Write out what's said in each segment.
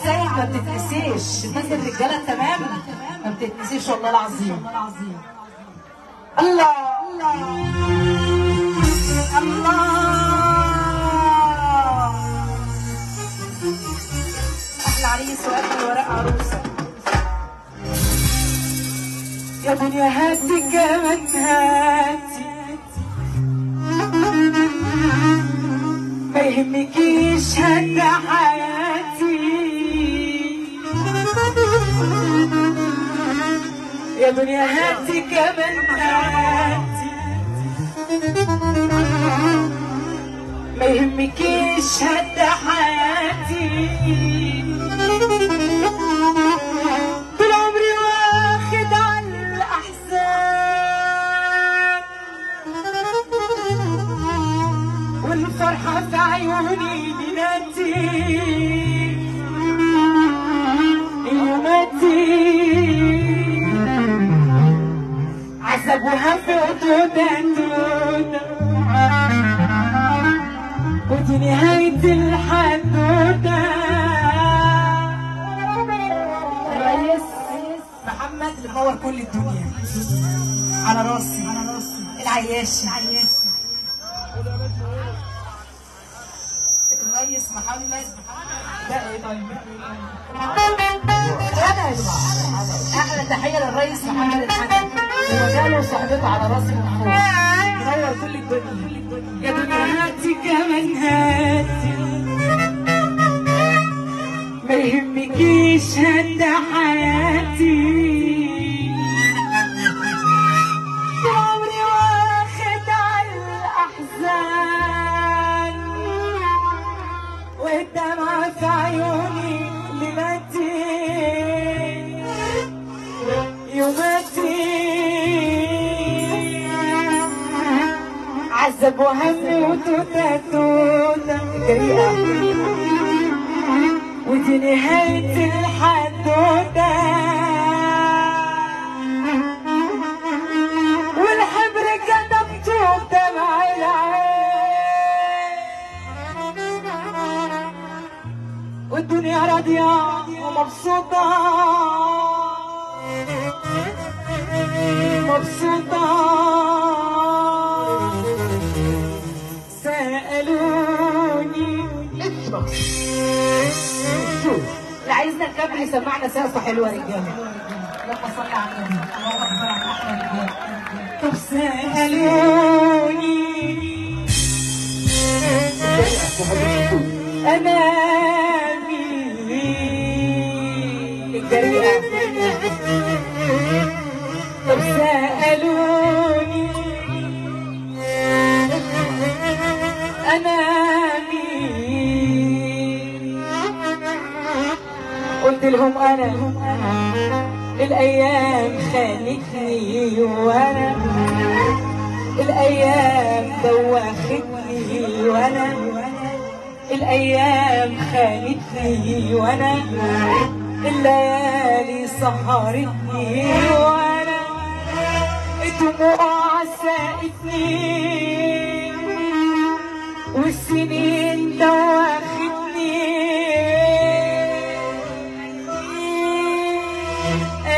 السيد ما بتتنسيش، الناس الرجاله تمام ما بتتنسيش والله العظيم. الله احلى عريس واجمل ورق عروسه. يا دنيا هاتي كمان هاتي، ما يهمكيش هدى حياتي. يا دنيا هاتي كمان هاتي، ما يهمكيش هدى حياتي. طول عمري واخد على الأحزان، والفرحة في عيوني بناتي يوماتي. عذاب وهم ودودة ودي نهاية الحدودة. الرئيس محمد اللي منور كل الدنيا على راسي العياشي. الرئيس محمد ده ايه طيب؟ احلى تحيه للرئيس محمد الحسن ومجاله وصحبته على راسي من فوق، منور كل الدنيا. يا دنيا هاتي كمان هاتي، ما يهمكيش هدى حياتي. طول عمري واخد على الأحزان، والدمع في عيوني ليلاتي يوماتي. عذب وهم وتوتة جريئة ودي نهاية الحدودة. والحبر كتبته بدمع العين، والدنيا راضية ومبسوطة مبسوطة. سألوني شوف اللي عايزنا نكمل يسمعنا سقفة حلوة رجالة. اللهم صل على النبي، اللهم صل على الرجال. طب سألوني أنا مين الجريئة. طب سألوني أنا مين، قلت لهم أنا الأيام خانتني، وأنا الأيام دوختني، وأنا الأيام خانتني، وأنا الليالي سهرتني، وأنا الدموع ساقتني، والسنين دوختني.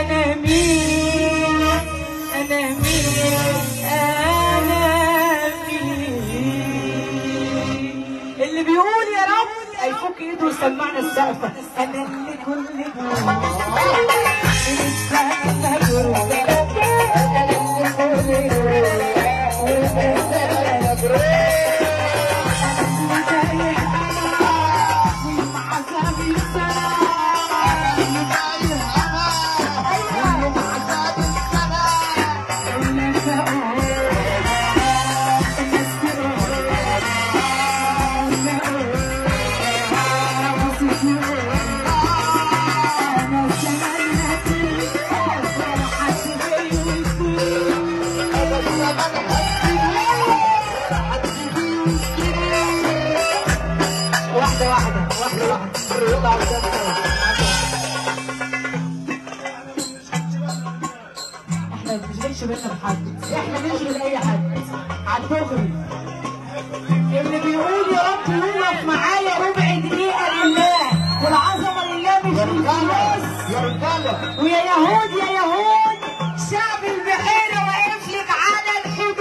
أنا مين أنا مين أنا مين، اللي بيقول يا رب هيفك ايده ويسمعنا السقفة. أنا اللي كل احنا ما بنشغلش بالنا بحد، احنا نشغل اي حد على الدغري. اللي بيقول يا رب يقف معايا ربع دقيقه لله والعظمه لله. يهود يا يهود شعب البحيرة واقف لك على الحدود.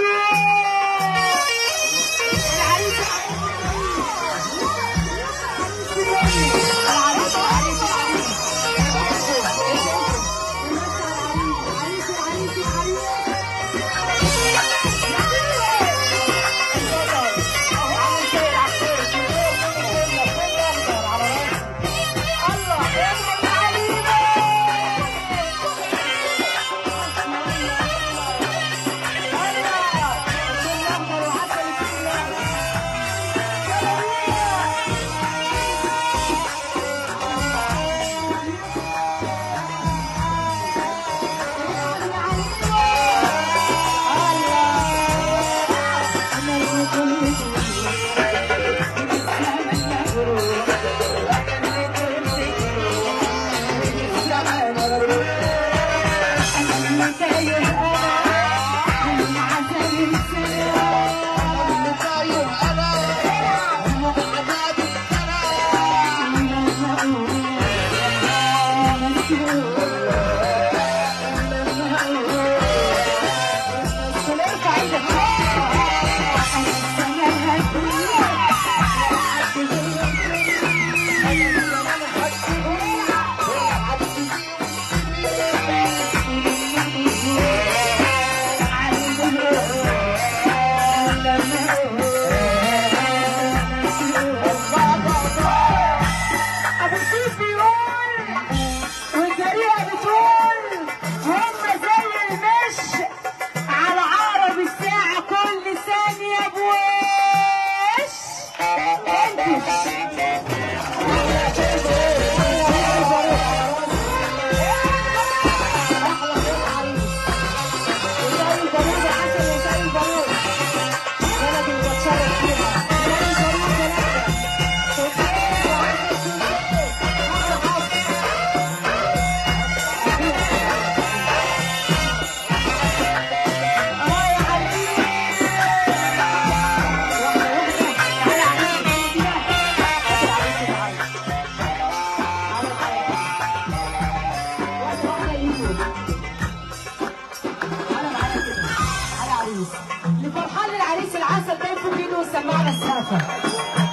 لفرحان العريس العسل ده يفوق ايده وسمعنا السقفه.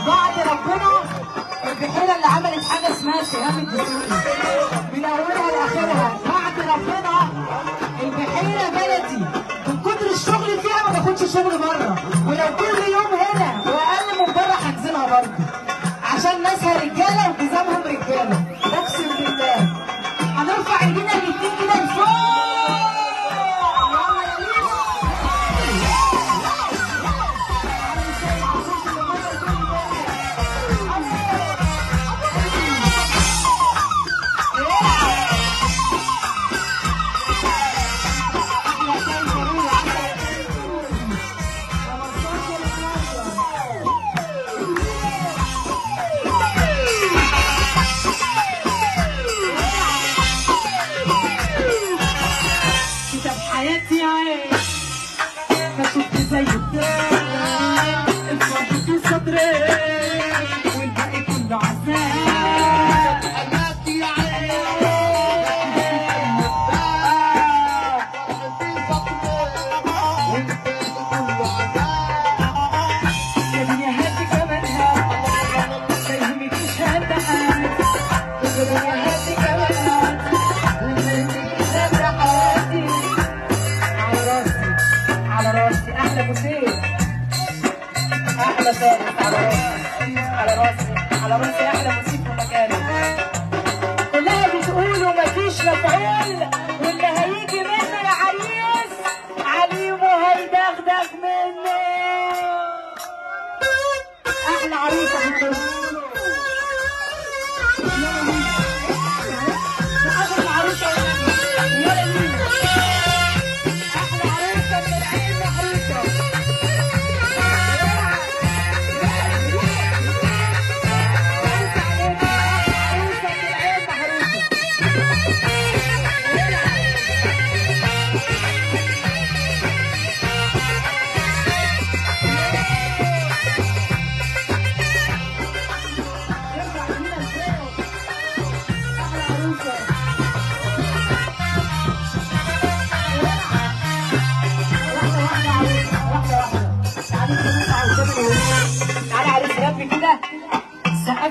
بعد ربنا البحيره اللي عملت حاجه اسمها سهام الدسوقي من اولها لاخرها. بعد ربنا البحيره بلدي من كتر الشغل فيها ما باخدش شغل بره، ولو كل يوم هنا واقل من بره حاجزينها برضه عشان ناسها رجاله والتزامهم رجاله. اقسم بالله هنرفع ايدينا الاتنين كده لفوق. حياتي عايش ما شفت زي الدنيا، الفرح في صدري والباقي كله عذاب. حياتي عايش يا دنيا هاتي كمانها ما يهمكيش هالدحات، يا دنيا هاتي كمانها ما يهمكيش هالدحات. على راسي احلى بوسيه، احلى ثالث على راسي، على راسي، على راسي احلى بوسيه في مكاني. كلها بتقولوا مفيش مفعول واللي هيجي منه يا عريس عليم وهيدغدغ منه. احلى عريسه في الدنيا. احلى عروسه يلا بينا.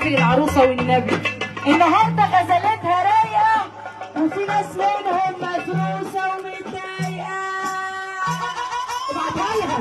توفي العروسه والنبي. النهارده غزلتها رايقه وفي ناس منهم مدروسه ومتضايقه. ابعتها لها.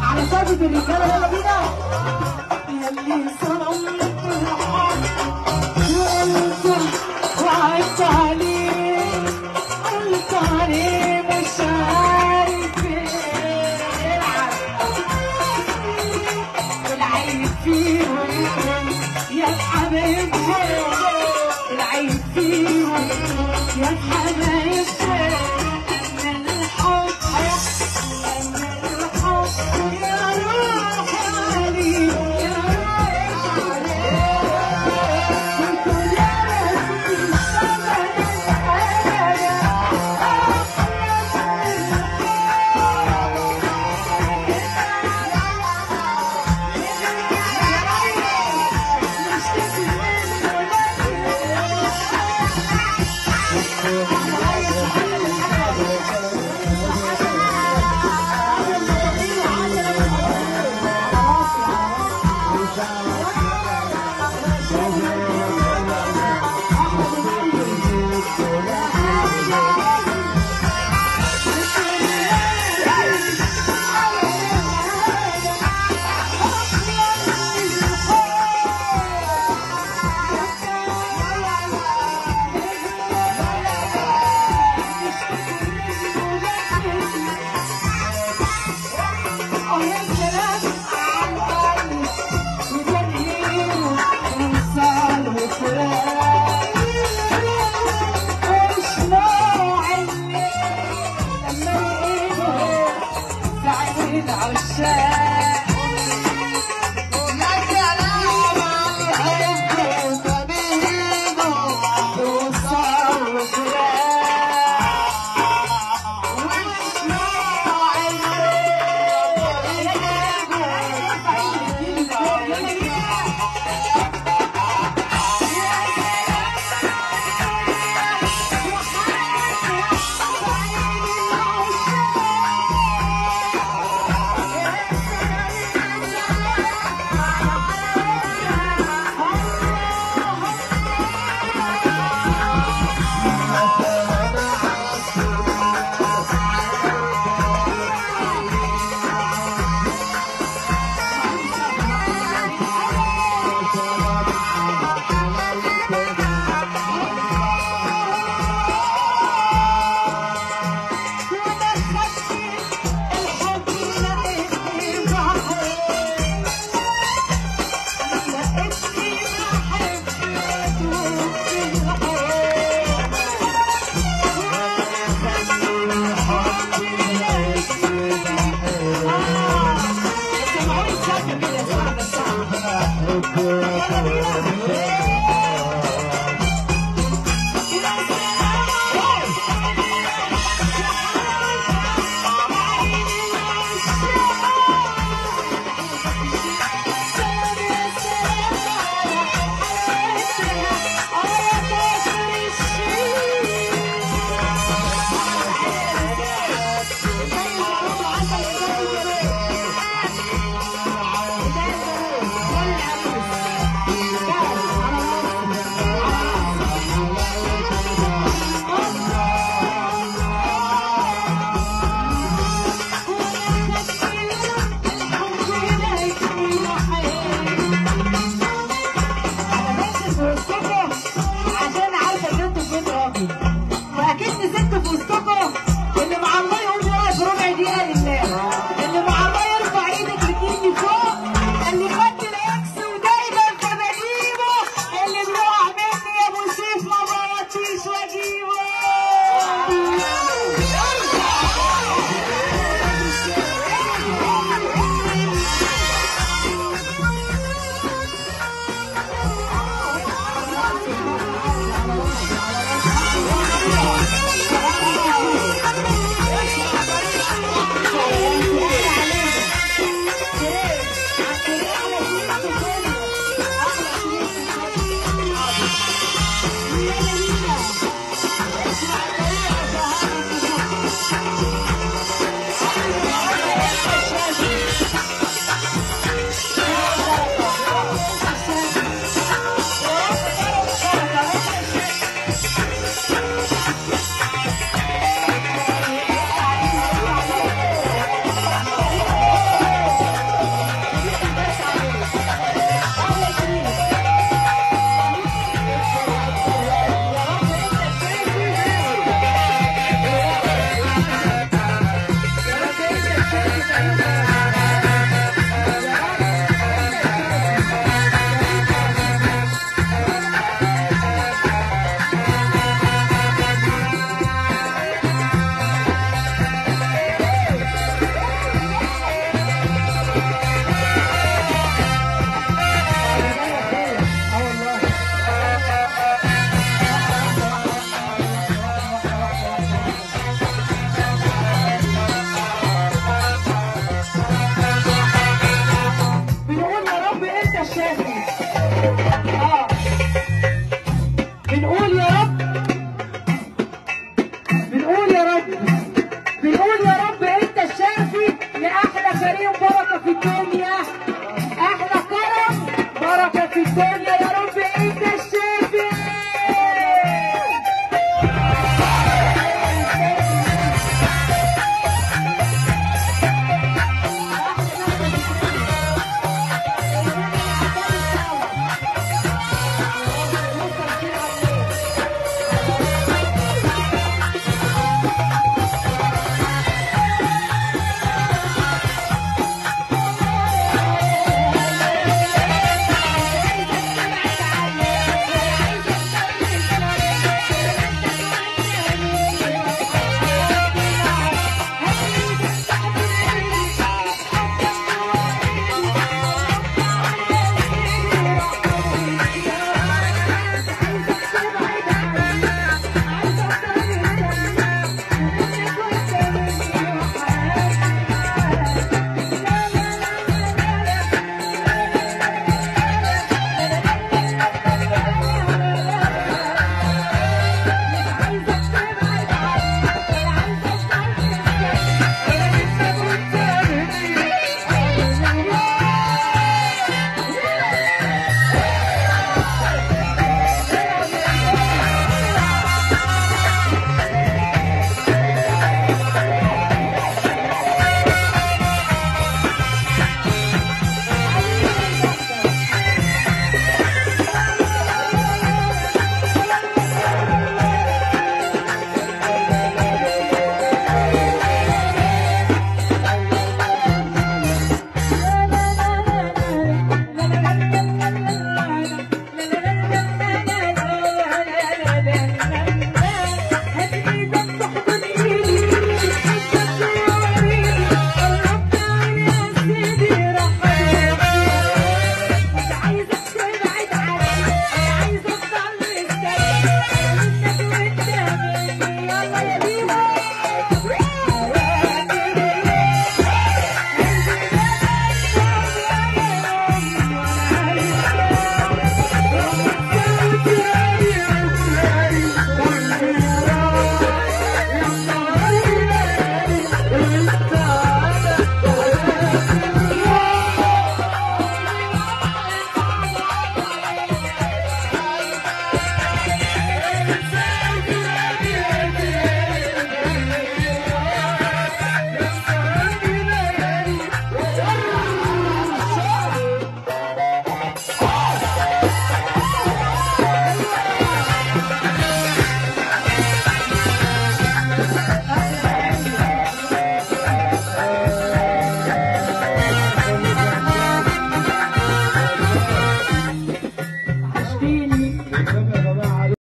على صوت الرجاله يلا بينا. يلي صرمت الحق وقلت وعدت عليه قلت عليه مش عارف ايه العيب فيهم يا حبيبتي العيب فيهم يا حبيبتي. بنقول يا رب انت الشافي يا احلى كريم، بركه في الدنيا، احلى كرم بركه في الدنيا، يا رب انت الشافي.